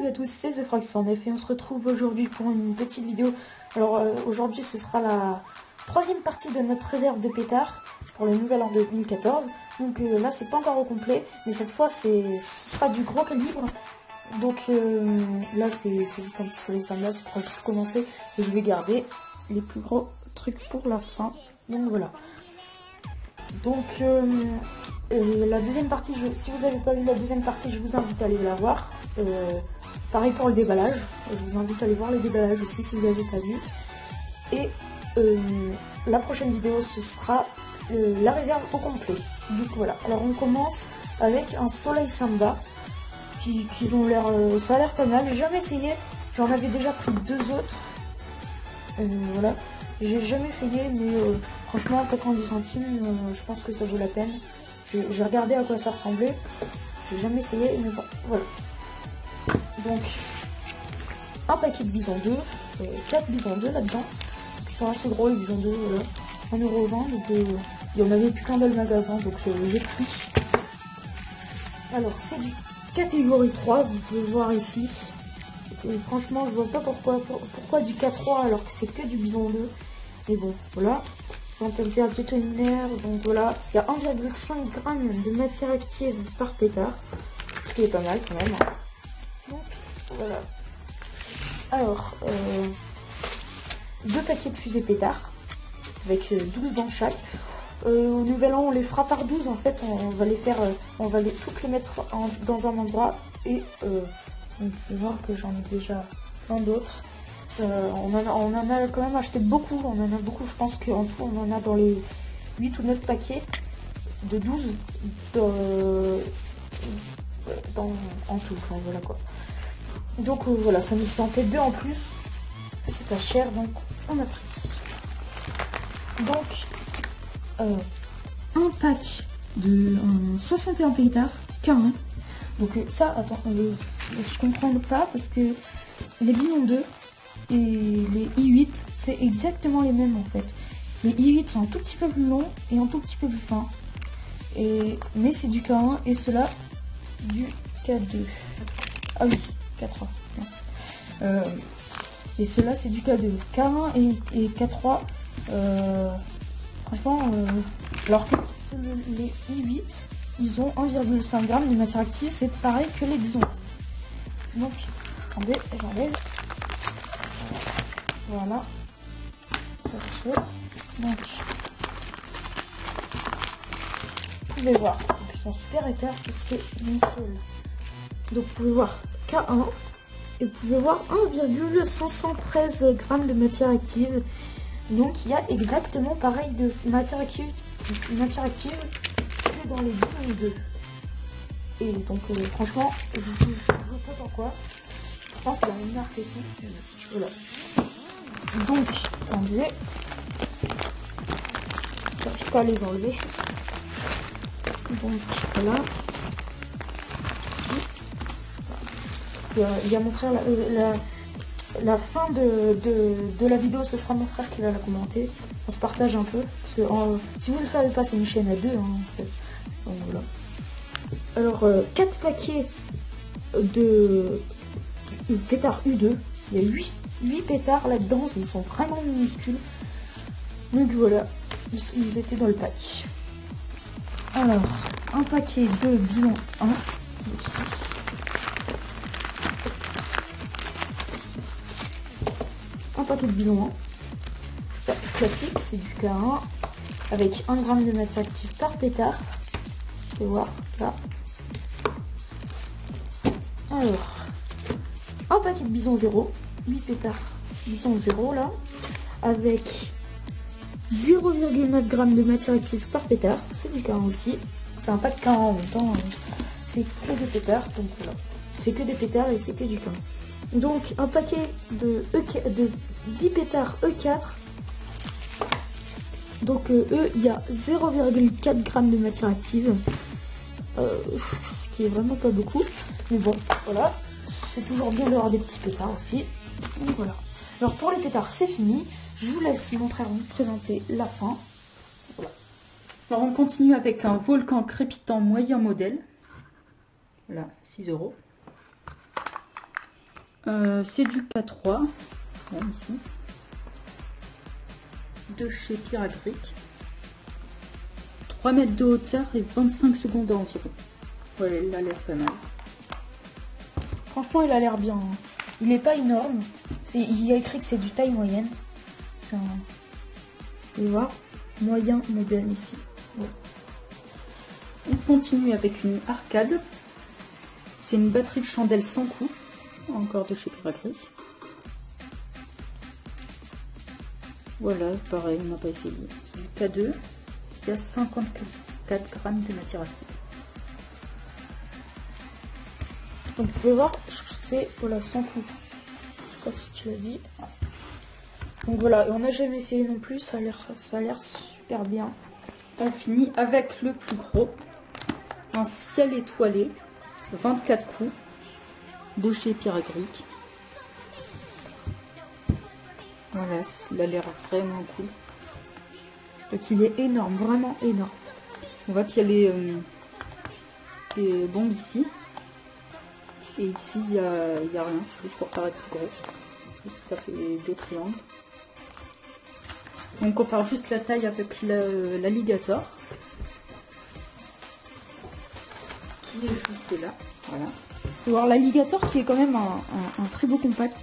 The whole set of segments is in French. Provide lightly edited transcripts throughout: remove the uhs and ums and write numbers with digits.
Salut à tous, c'est TheFrox en effet, on se retrouve aujourd'hui pour une petite vidéo. Alors aujourd'hui ce sera la troisième partie de notre réserve de pétards pour le nouvel an 2014. Donc là c'est pas encore au complet, mais cette fois ce sera du gros calibre. Donc là c'est juste un petit soleil là, c'est pour juste commencer. Et je vais garder les plus gros trucs pour la fin. Donc voilà. Donc la deuxième partie, si vous n'avez pas vu la deuxième partie, je vous invite à aller la voir. Pareil pour le déballage, je vous invite à aller voir le déballage aussi si vous l'avez pas vu. Et la prochaine vidéo ce sera la réserve au complet. Donc voilà, alors on commence avec un Soleil Samba qui ont l'air, ça a l'air pas mal. J'ai jamais essayé, j'en avais déjà pris deux autres. Voilà, j'ai jamais essayé, mais franchement 90 centimes, je pense que ça vaut la peine. J'ai regardé à quoi ça ressemblait, j'ai jamais essayé, mais bon, voilà. Donc, un paquet de bisons 2, 4 bisons 2 là-dedans, qui sont assez gros les bisons 2, voilà, 1,20 €, donc il n'y en avait plus qu'un dans le magasin, donc j'ai pris. Alors, c'est du catégorie 3, vous pouvez voir ici. Et franchement, je vois pas pourquoi du K3 alors que c'est que du bison 2. Mais bon, voilà. Température tonnerre, donc voilà. Il y a 1,5 g de matière active par pétard. Ce qui est pas mal quand même. Donc, voilà. Alors, deux paquets de fusées pétards. Avec 12 dans chaque. Au nouvel an, on les fera par 12 en fait. On va les faire, on va toutes les mettre dans un endroit. Et on peut voir que j'en ai déjà plein d'autres. On en a quand même acheté beaucoup, on en a beaucoup, je pense qu'en tout on en a dans les 8 ou 9 paquets de 12 en tout, enfin voilà quoi. Donc voilà, ça nous en fait deux en plus, c'est pas cher donc on a pris. Donc un pack de 61 pétards, K1. Donc ça, attends, je comprends pas parce que les bisons 2 et les I8 c'est exactement les mêmes en fait. Les I8 sont un tout petit peu plus longs et un tout petit peu plus fins. Mais c'est du K1 et cela du K2. Ah oui, K3, merci. Et cela c'est du K2. K1 et K3, franchement, alors que les I8 ils ont 1,5 g de matière active, c'est pareil que les bisons. Donc, attendez, j'enlève. Voilà. Donc, vous pouvez voir, ils sont super éters, c'est nickel. Donc, vous pouvez voir K1 et vous pouvez voir 1,513 g de matière active. Donc, il y a exactement pareil de matière active que dans les bisons 2. Et donc, franchement, je ne sais pas pourquoi. Pourtant, c'est la même marque et tout. Voilà. Donc, attendez, je ne peux pas les enlever. Donc, voilà. Il y a mon frère, la fin de la vidéo, ce sera mon frère qui va la commenter. On se partage un peu. Parce que si vous ne le savez pas, c'est une chaîne à deux. Hein, en fait. Donc, voilà. Alors, 4 paquets de pétards U2. Il y a 8 pétards là-dedans, ils sont vraiment minuscules. Donc voilà, ils étaient dans le pack. Alors, un paquet de bison 1, ici. Un paquet de bison 1. Ça, classique, c'est du K1, avec 1 g de matière active par pétard. Vous pouvez voir, là. Alors, un paquet de bison 0. 8 pétards bison 0 là, avec 0,9 g de matière active par pétard, c'est du K1 aussi, c'est un pack K1 en même temps, c'est que des pétards, donc voilà, c'est que des pétards et c'est que du K1. Donc un paquet de 10 pétards E4, donc il y a 0,4 g de matière active, ce qui est vraiment pas beaucoup, mais bon, voilà, c'est toujours bien d'avoir des petits pétards aussi. Donc voilà. Alors pour les pétards c'est fini. Je vous laisse mon frère vous présenter la fin. Voilà. Alors on continue avec un volcan crépitant moyen modèle. Voilà, 6 €. C'est du K3, bon, ici, de chez Pyrabric. 3 mètres de hauteur et 25 secondes environ. Ouais, il a l'air pas mal. Franchement, il a l'air bien. Hein. Il est pas énorme. Il y a écrit que c'est du taille moyenne. C'est un... Vous pouvez voir, moyen modèle ici. Ouais. On continue avec une arcade. C'est une batterie de chandelle sans coup. Encore de chez Pyrabric. Voilà, pareil, on n'a pas essayé. C'est du K2. Il y a 54 grammes de matière active. Donc vous pouvez voir, c'est voilà, sans coup. Je sais pas si tu l'as dit. Donc voilà, et on n'a jamais essayé non plus, ça a l'air super bien. On finit avec le plus gros. Un ciel étoilé, 24 coups, de chez Pyrabric. Voilà, il a l'air vraiment cool. Donc il est énorme, vraiment énorme. On voit qu'il y a les bombes ici. Et ici, il y a rien, c'est juste pour paraître plus gros. Ça fait 2 triangles. On compare juste la taille avec l'alligator. Qui est juste là. Voilà. Faut voir l'alligator qui est quand même un très beau compact.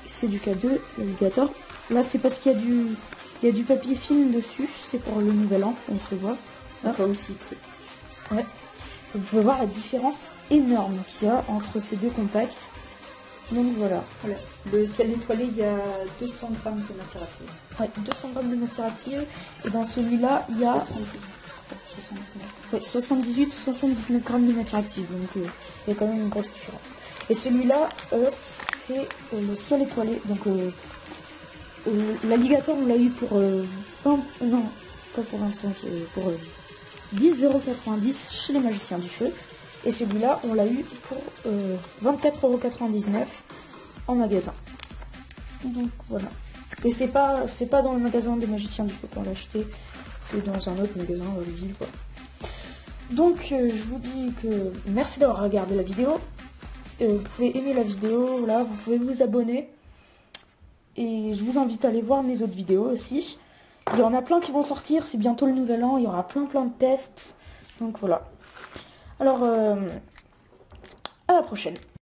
C'est du K2, l'alligator. Là, c'est parce qu'il y a du papier film dessus. C'est pour le nouvel an, on peut voir. Là. Pas aussi près. Ouais. Vous pouvez voir la différence énorme qu'il y a entre ces deux compacts. Donc voilà. Le ciel étoilé, il y a 200 grammes de matière active. Ouais, 200 grammes de matière active. Et dans celui-là, il y a 78 ou 79 grammes de matière active. Donc il y a quand même une grosse différence. Et celui-là, c'est le ciel étoilé. Donc l'alligator, on l'a eu pour 20, non, pas pour 25, pour 10,90 € chez les magiciens du feu. Et celui-là, on l'a eu pour 24,99 € en magasin. Donc voilà. Et c'est pas dans le magasin des magiciens du feu qu'on l'a acheté, c'est dans un autre magasin à Olivier. Voilà. Donc je vous dis que merci d'avoir regardé la vidéo. Vous pouvez aimer la vidéo, voilà, vous pouvez vous abonner. Et je vous invite à aller voir mes autres vidéos aussi. Il y en a plein qui vont sortir, c'est bientôt le nouvel an, il y aura plein de tests. Donc voilà. Alors, à la prochaine.